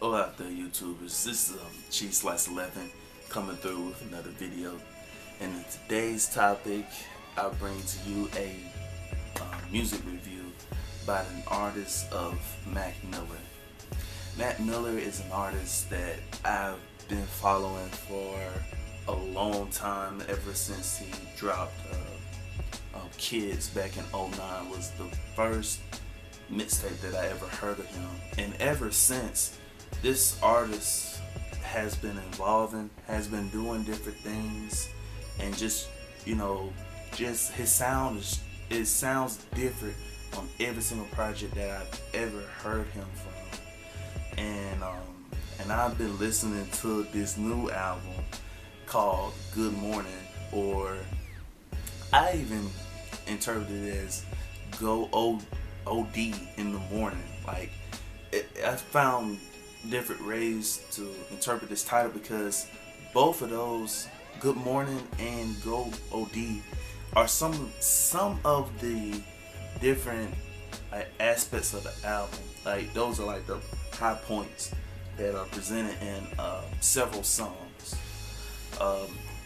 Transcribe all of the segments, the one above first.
Hello out there, YouTubers. This is Cheese Slice 11 coming through with another video. And in today's topic, I bring to you a music review by an artist of Mac Miller. Mac Miller is an artist that I've been following for a long time, ever since he dropped Kids back in '09 was the first mixtape that I ever heard of him. And ever since, this artist has been evolving, has been doing different things, and just his sound it sounds different on every single project that I've ever heard him from. And I've been listening to this new album called Good Morning, or I even interpreted it as Go OD in the Morning. Like, I found different ways to interpret this title because both of those, Good Morning and Go OD, are some of the different aspects of the album. Like, those are like the high points that are presented in several songs.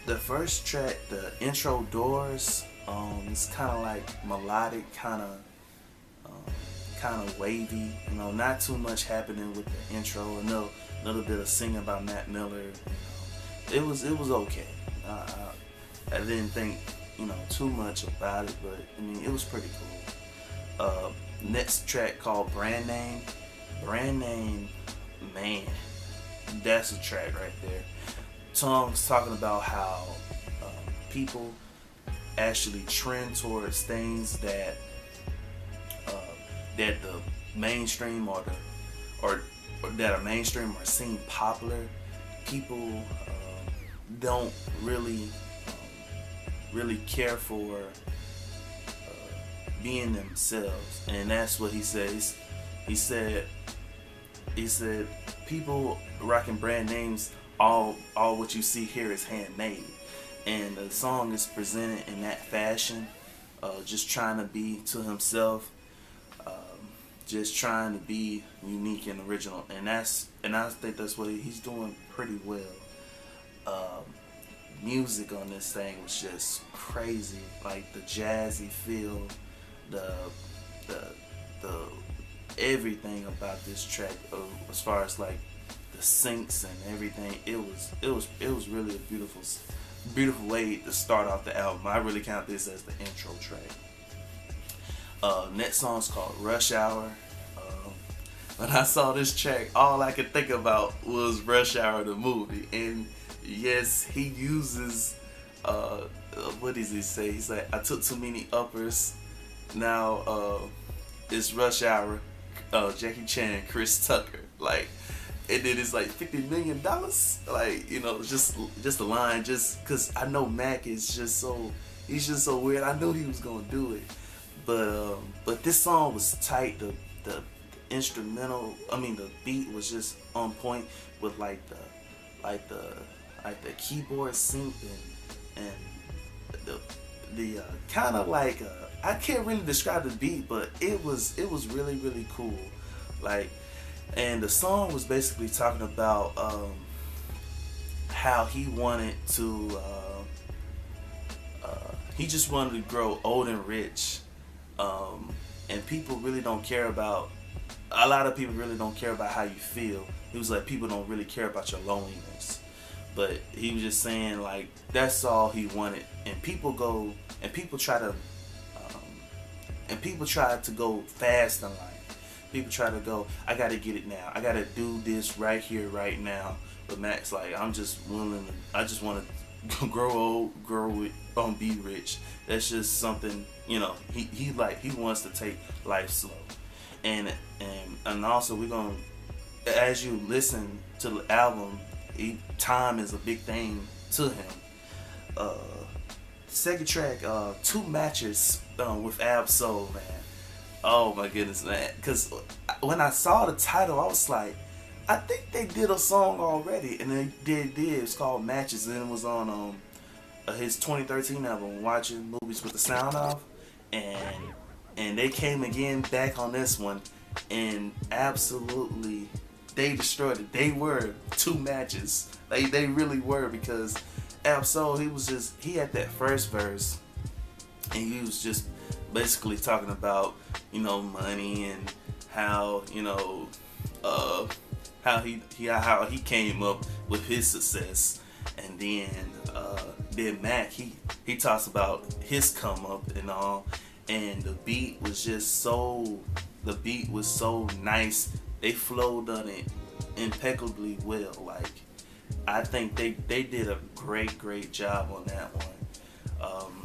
The first track, the intro Doors, it's kind of like melodic, kind of wavy. Not too much happening with the intro. A little bit of singing by Mac Miller. It was okay. I didn't think too much about it, but it was pretty cool. Next track called Brand Name. Brand Name, man, that's a track right there. Tom's talking about how people actually trend towards things that the mainstream or that are mainstream or seem popular. People don't really care for being themselves, and that's what he says. He said people rocking brand names, all what you see here is handmade, and the song is presented in that fashion, just trying to be to himself, just trying to be unique and original, and I think that's what he's doing pretty well. Music on this thing was just crazy, like the jazzy feel, the everything about this track, as far as like the syncs and everything. It was really a beautiful way to start off the album. I really count this as the intro track. Next song's called Rush Hour. When I saw this track, all I could think about was Rush Hour the movie. And yes, he uses what does he say? He's like, I took too many uppers. Now it's Rush Hour, Jackie Chan, Chris Tucker. Like, and then it's like $50 million. Like, just a line, just because I know Mac is he's just so weird. I knew he was gonna do it, but this song was tight. The instrumental, the beat was just on point with like the keyboard sync and the kind of like I can't really describe the beat, but it was really cool. Like, and the song was basically talking about how he wanted to he just wanted to grow old and rich, and people really don't care about, a lot of people really don't care about how you feel. He was like, people don't really care about your loneliness, but he was just saying, like, that's all he wanted. And people try to go fast in life. People try to go, I gotta get it now, I gotta do this right here, right now. But Mac's like, I just want to grow old, be rich. That's just something, he wants to take life slow. And also, we're gonna, as you listen to the album, time is a big thing to him. Second track, Two Matches with Ab Soul, man. Oh my goodness, man. Because when I saw the title, I was like, I think they did a song already, and they did. It's called Matches, and it was on his 2013 album, Watching Movies with the Sound Off, and they came again back on this one, and absolutely they destroyed it. They were two matches. They really were, because Ab-Soul, he had that first verse, and he was just basically talking about, money, and how, how he came up with his success. And then Mac, he talks about his come up and all, and the beat was so nice. They flowed on it impeccably well. Like, I think they did a great job on that one.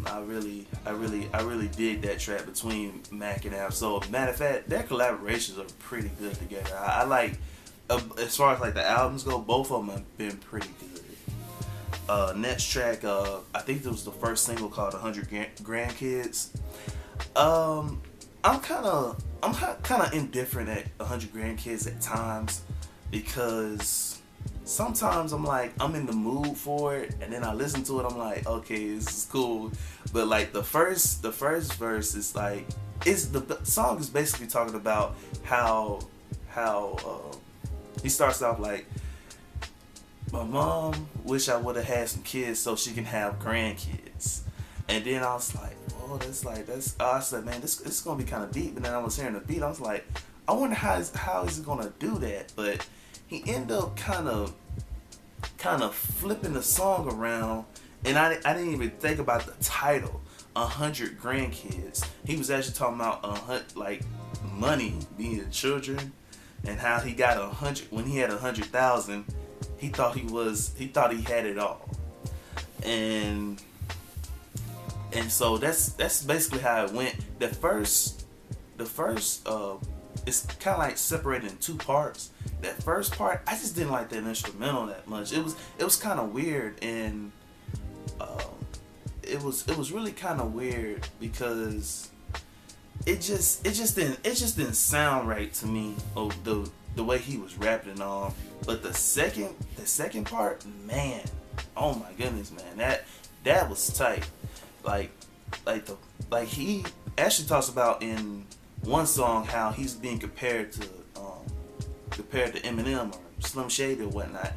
I really dig that track between Mac and Ab-Soul. Matter of fact, their collaborations are pretty good together. I like, as far as like the albums go, both of them have been pretty good. Next track, I think it was the first single called 100 Grandkids. I'm kind of indifferent at 100 Grandkids at times, because sometimes I'm in the mood for it, and then I listen to it, I'm like, okay, this is cool. But like the first verse is like, the song is basically talking about how he starts off like, my mom wish I would have had some kids so she can have grandkids. And then I was like, oh, I said, man, this is gonna be kind of deep. And then I was hearing the beat, I was like, I wonder how is he gonna do that. But he ended up kind of flipping the song around, and I didn't even think about the title, 100 Grandkids. He was actually talking about like money, being children, and how he got 100 when he had 100,000. He thought he had it all, and so that's basically how it went. The first it's kind of like separated in two parts. That first part, I just didn't like that instrumental that much. It was kind of weird, and it was really kind of weird, because it just didn't sound right to me. The way he was rapping and all. But the second part, man, oh my goodness, man, that was tight. Like he actually talks about in one song how he's being compared to Eminem or Slim Shady or whatnot.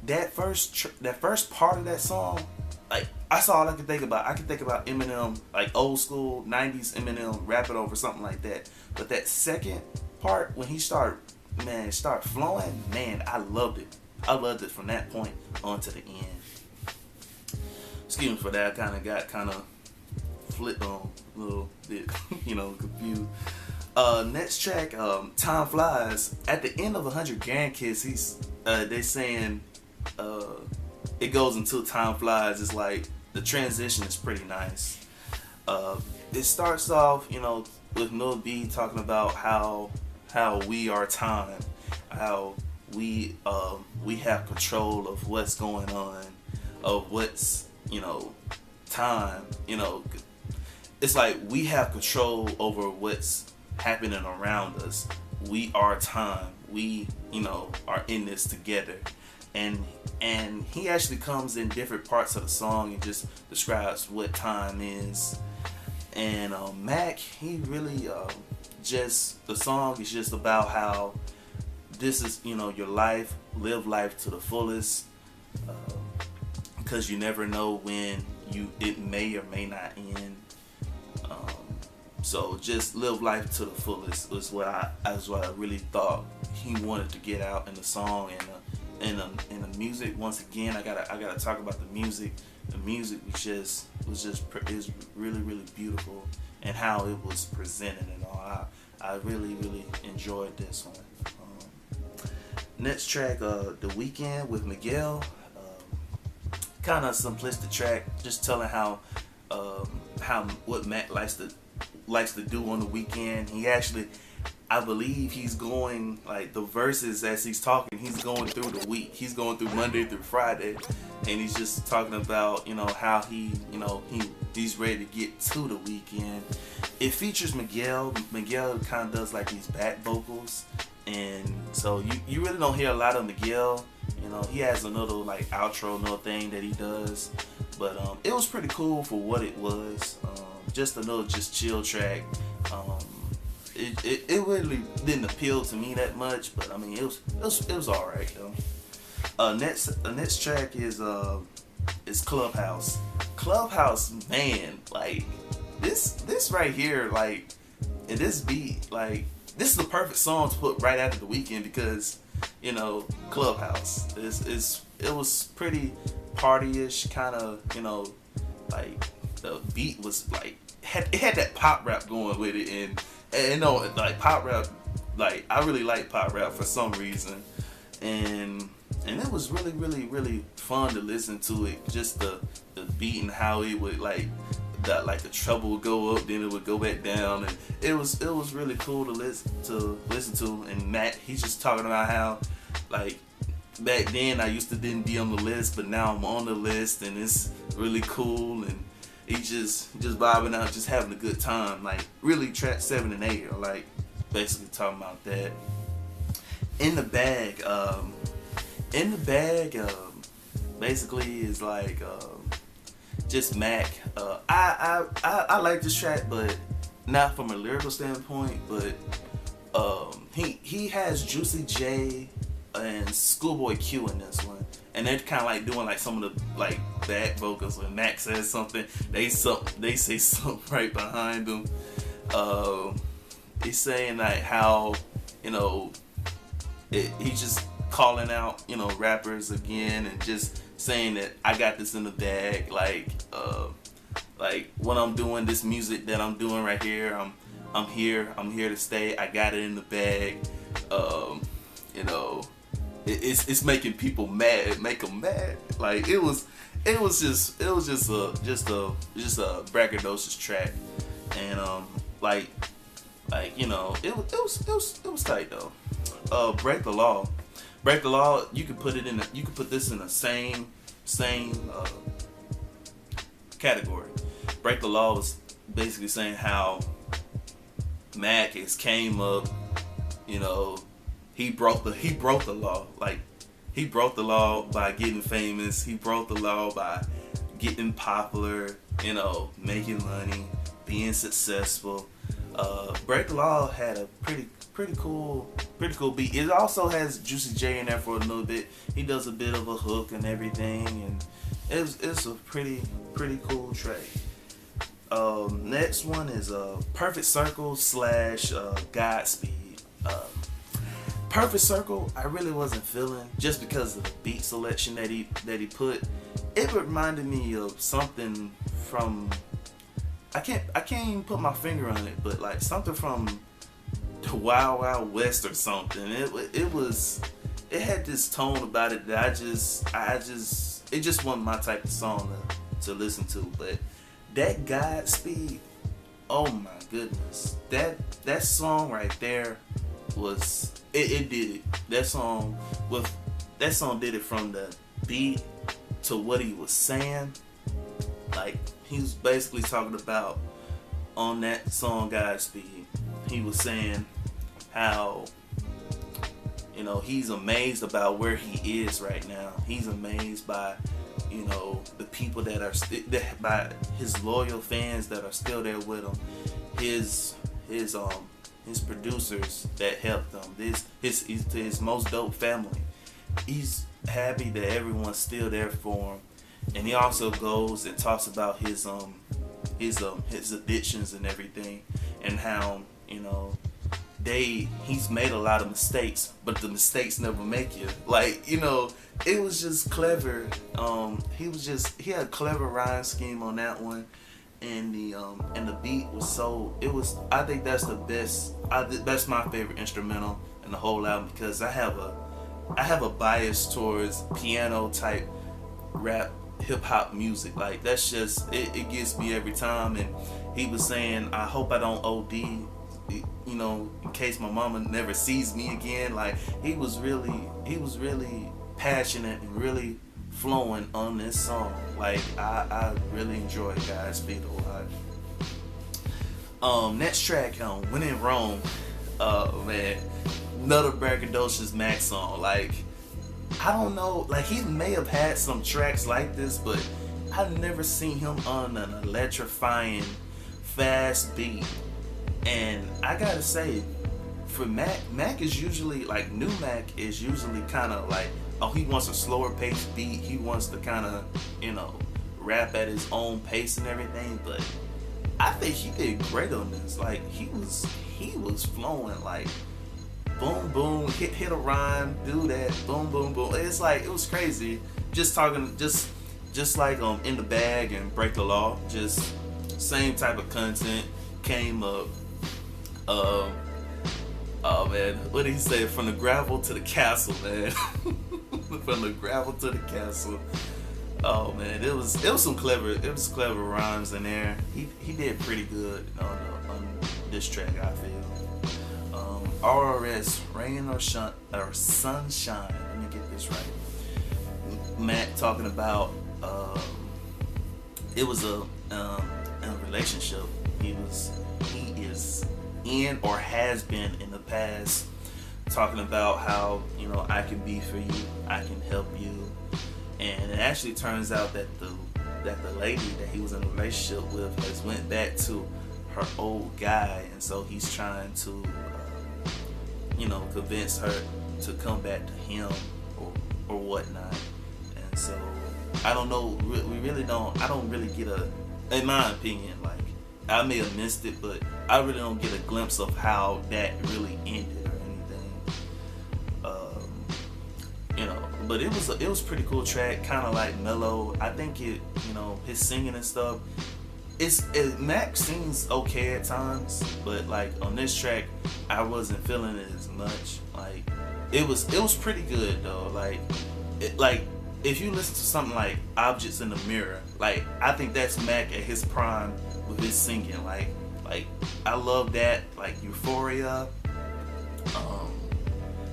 That first part of that song, like, that's all I could think about. I could think about Eminem, like old school 90s Eminem rapping over something like that. But that second part, when he start flowing, man, I loved it. I loved it from that point on to the end. Excuse me for that. I got flipped on a little bit, confused. Next track, Time Flies. At the end of 100 Grandkids, they saying it goes until time flies. It's like the transition is pretty nice. It starts off, with Lil B talking about how we are time, how we have control of what's going on, of what's time. It's like we have control over what's happening around us. We are time. We are in this together. And he actually comes in different parts of the song and just describes what time is. And Mac, he really the song is just about how this is, your life, live life to the fullest, because you never know when it may or may not end. So just live life to the fullest is what I really thought he wanted to get out in the song. And the music, once again, I gotta talk about the music. The music is really beautiful, and how it was presented and all. I really enjoyed this one. Next track, The Weeknd with Miguel. Kind of simplistic track, just telling how what Mac likes to do on the weekend. He actually, I believe he's going, like, the verses as he's talking, he's going through the week. He's going through Monday through Friday, and he's just talking about, how he's ready to get to the weekend. It features Miguel. Miguel kind of does like these back vocals, and so you really don't hear a lot of Miguel. He has a little like outro, little thing that he does, but it was pretty cool for what it was. Just a little chill track. it really didn't appeal to me that much, but I mean it was all right though. Next track is Clubhouse. Clubhouse, man, like this right here, like, and this beat, like, this is the perfect song to put right after the weekend because, you know, Clubhouse. It was pretty party-ish kind of, you know, like the beat was like it had that pop rap going with it, and you know, like pop rap, like I really like pop rap for some reason, and it was really fun to listen to it. Just the beat and how it would like the treble would go up, then it would go back down, and it was really cool to listen to. And Matt, he's just talking about how like back then I used to didn't be on the list, but now I'm on the list, and it's really cool. And he's just vibing out, just having a good time. Like really, track 7 and 8 are like basically talking about that. In the bag, basically is like just Mac. I like this track, but not from a lyrical standpoint. But he has Juicy J and Schoolboy Q in this one, and they're kind of like doing like some of the like back vocals. When Mac says something, they say something right behind them. He's saying like how, you know, he's just calling out, you know, rappers again, and just saying that I got this in the bag. Like when I'm doing this music that I'm doing right here, I'm here to stay. I got it in the bag. You know, it's making people mad, make them mad. Like it was just a braggadocious track, and like you know, it was tight though. Break the Law. Break the Law, you could put this in the same category. Break the Law is basically saying how Mac came up, you know, he broke the law. Like he broke the law by getting famous. He broke the law by getting popular, you know, making money, being successful. Break the Law had a pretty cool beat. It also has Juicy J in there for a little bit. He does a bit of a hook and everything, and it's a pretty cool track. Next one is Perfect Circle / Godspeed. Perfect Circle, I really wasn't feeling just because of the beat selection that he put. It reminded me of something from I can't even put my finger on it, but like something from the Wild Wild West or something. It had this tone about it that it just wasn't my type of song to listen to. But that Godspeed, oh my goodness, that song right there was it did it. That song did it from the beat to what he was saying. Like he was basically talking about on that song Godspeed. He was saying how, you know, he's amazed about where he is right now. He's amazed by, you know, the people that are by his loyal fans that are still there with him. His producers that helped him. His most dope family. He's happy that everyone's still there for him. And he also goes and talks about his addictions and everything, and how, you know, he's made a lot of mistakes, but the mistakes never make you. Like, you know, it was just clever. He had a clever rhyme scheme on that one, and the beat was I think that's the best. That's my favorite instrumental in the whole album, because I have a bias towards piano type rap hip hop music. Like that's just it gets me every time. And he was saying, I hope I don't OD, you know, in case my mama never sees me again. Like he was really passionate and really flowing on this song. Like I really enjoyed Godspeed a lot. Next track, When in Rome. Man, another braggadocious Mac song. Like I don't know, like he may have had some tracks like this, but I've never seen him on an electrifying fast beat, and I gotta say, for Mac is usually like new Mac is usually kind of like, oh, he wants a slower pace beat. He wants to kind of, rap at his own pace and everything. But I think he did great on this. Like he was flowing like boom boom, hit a rhyme, do that, boom boom boom. It's like it was crazy. Just talking, just like In the Bag and Break the Law, just same type of content came up. Oh man, what did he say? From the gravel to the castle, man. From the gravel to the castle. Oh man, it was some clever rhymes in there. He did pretty good on this track, I feel. RRS, Rain or Sunshine. Let me get this right. Matt talking about it was a relationship he is in or has been in the past, talking about how I can be for you, I can help you, and it actually turns out that the lady that he was in a relationship with has went back to her old guy, and so he's trying to convince her to come back to him or whatnot. And so I don't know, I don't really get in my opinion, like I may have missed it, but I really don't get a glimpse of how that really ended or anything. But it was a pretty cool track, kind of like mellow. I think his singing and stuff. Mac sings okay at times, but like on this track, I wasn't feeling it as much. Like it was pretty good though. Like if you listen to something like Objects in the Mirror, like I think that's Mac at his prime with his singing. Like I love that. Like Euphoria.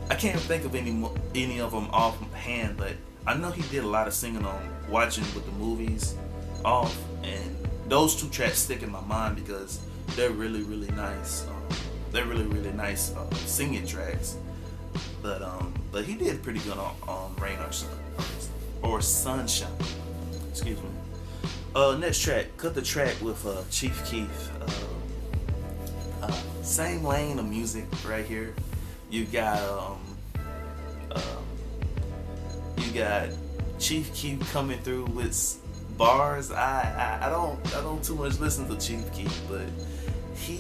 I can't think of any of them offhand, but I know he did a lot of singing on Watching with the Movies Off, and those two tracks stick in my mind because they're really nice. They're really nice singing tracks. But he did pretty good on Rain or Sunshine. Excuse me. Next track, Cut the Track with Chief Keef. Same lane of music right here. You got Chief Keef coming through with bars. I don't too much listen to Chief Keef, but he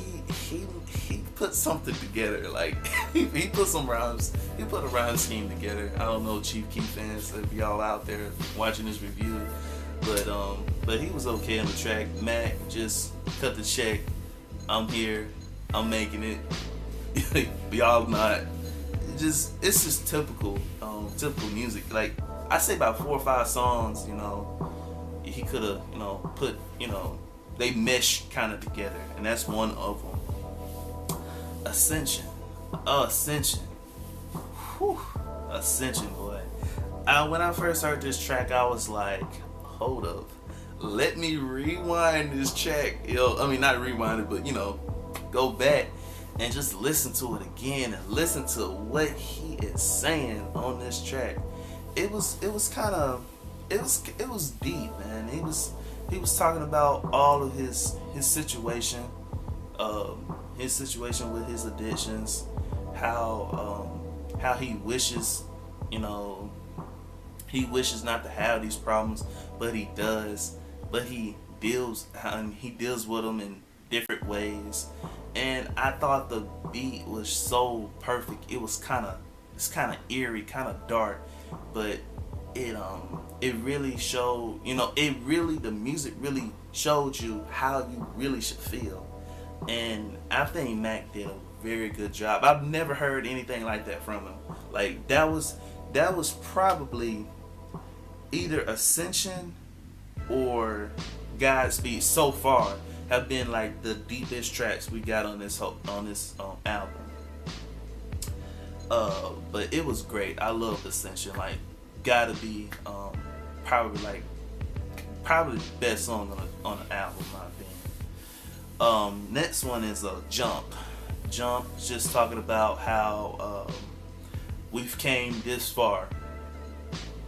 put something together. Like he put some rhymes. He put a rhyme scheme together. I don't know, Chief Keef fans, if y'all out there watching this review, but he was okay on the track. Mac just cut the check. I'm here. I'm making it. Y'all not. It's just typical music. Like I say about 4 or 5 songs, he could have, put, they mesh kind of together, and that's one of them. Ascension. Whew. Ascension, boy. When I first heard this track, I was like, hold up, let me rewind this track. Not rewind it, but go back and just listen to it again and listen to what he is saying on this track. It was deep, man. He was talking about all of his situation with his addictions, how he wishes, he wishes not to have these problems, but he does. But he deals with them in different ways. And I thought the beat was so perfect. It's kind of eerie, kind of dark, but it really showed, the music really showed you how you really should feel. And I think Mac did a very good job. I've never heard anything like that from him. Like that was probably either Ascension or Godspeed so far have been like the deepest tracks we got on this album. But it was great. I love Ascension. Like, gotta be probably the best song on the album, in my opinion. Next one is Jump. Jump, just talking about how we've came this far.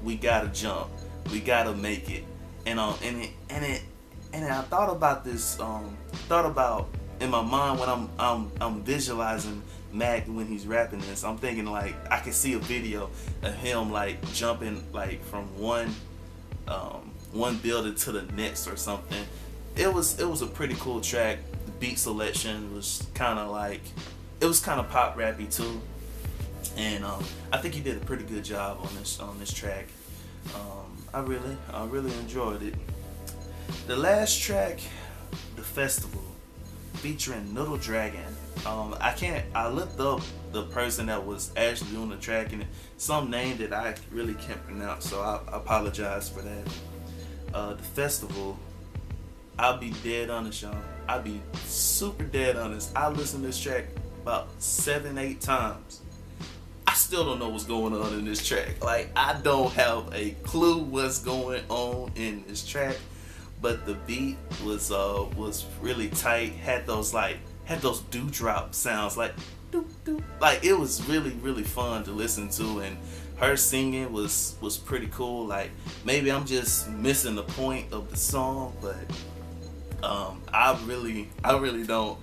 We gotta jump. We gotta make it. And I thought about this. Thought about in my mind when I'm visualizing Mac when he's rapping this, I'm thinking like I can see a video of him like jumping like from one building to the next or something. It was a pretty cool track. The beat selection was kind of like, it was kind of pop rappy too, and I think he did a pretty good job on this track. I really enjoyed it. The last track, The Festival, featuring Little Dragon. I looked up the person that was actually doing the track, and some name that I really can't pronounce, so I apologize for that. The Festival, I'll be dead honest, y'all. I'll be super dead honest. I listened to this track about 7-8 times. I still don't know what's going on in this track. Like, I don't have a clue what's going on in this track. But the beat was really tight. Had those dewdrop sounds, like doo doo. Like, it was really fun to listen to, and her singing was pretty cool. Like, maybe I'm just missing the point of the song, but I really don't.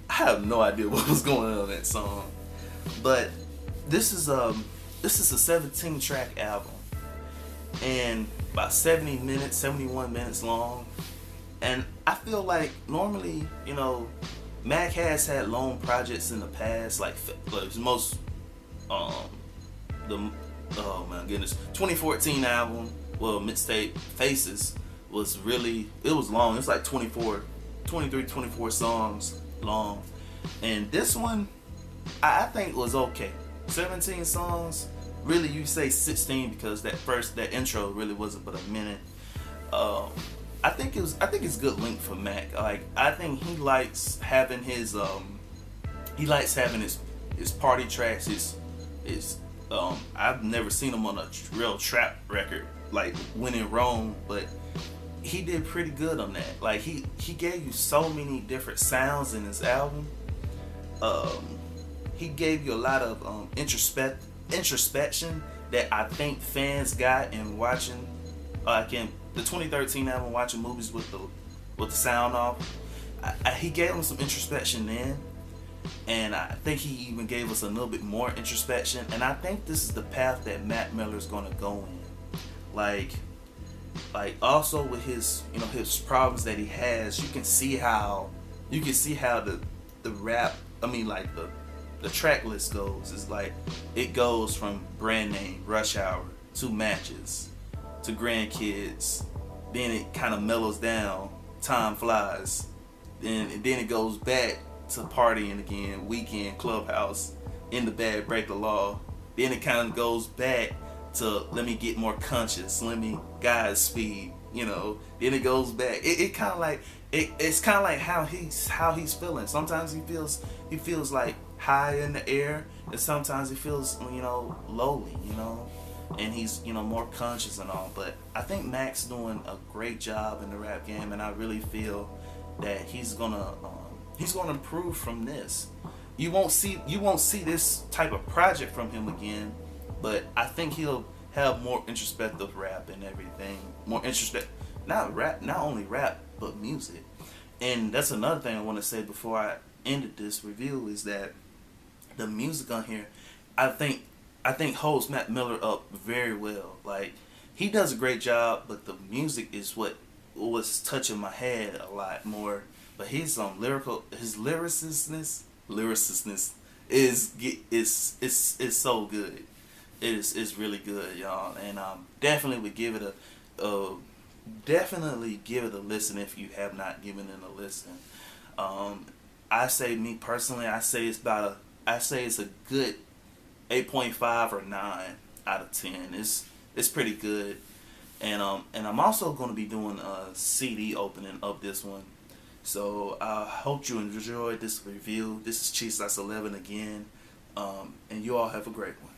I have no idea what was going on in that song. But this is a 17 track album, and about 71 minutes long. And I feel like normally, you know, Mac has had long projects in the past, like his most oh my goodness, 2014 album, well, mixtape Faces, was really, it was long. It's like 24 songs long. And this one, I think was okay. 17 songs. Really, you say 16 because that intro really wasn't but a minute. I think it's good length for Mac. Like, I think he likes having his party tracks. His I've never seen him on a real trap record like When in Rome, but he did pretty good on that. Like, he gave you so many different sounds in his album. He gave you a lot of introspection that I think fans got in watching, like in the 2013 album, watching movies with the sound off. He gave them some introspection then, and I think he even gave us a little bit more introspection. And I think this is the path that Mac Miller is gonna go in. Like also with his problems that he has, you can see how the rap, like the track list goes. It's like it goes from Brand Name, Rush Hour, to Matches, to Grandkids. Then it kind of mellows down, Time Flies. Then it goes back to Partying Again, Weekend, Clubhouse, In the Bad, Break the Law. Then it kind of goes back to Let Me Get More Conscious, Let Me Godspeed. Then it goes back. It kind of like it's kind of like how he's feeling. Sometimes he feels like high in the air, and sometimes he feels lowly, and he's more conscious and all. But I think Mac's doing a great job in the rap game, and I really feel that he's gonna improve from this. You won't see this type of project from him again, but I think he'll have more introspective rap and everything. More introspective, not only rap, but music. And that's another thing I want to say before I ended this review, is that the music on here, I think holds Mac Miller up very well. Like, he does a great job, but the music is what was touching my head a lot more. But his lyricistness is so good. It's really good, y'all. And definitely would give it definitely give it a listen if you have not given it a listen. I say, me personally, I say it's a good 8.5 or 9 out of 10. It's pretty good. And I'm also going to be doing a CD opening of this one. So I hope you enjoyed this review. This is Cheese Slice 11 again. And you all have a great one.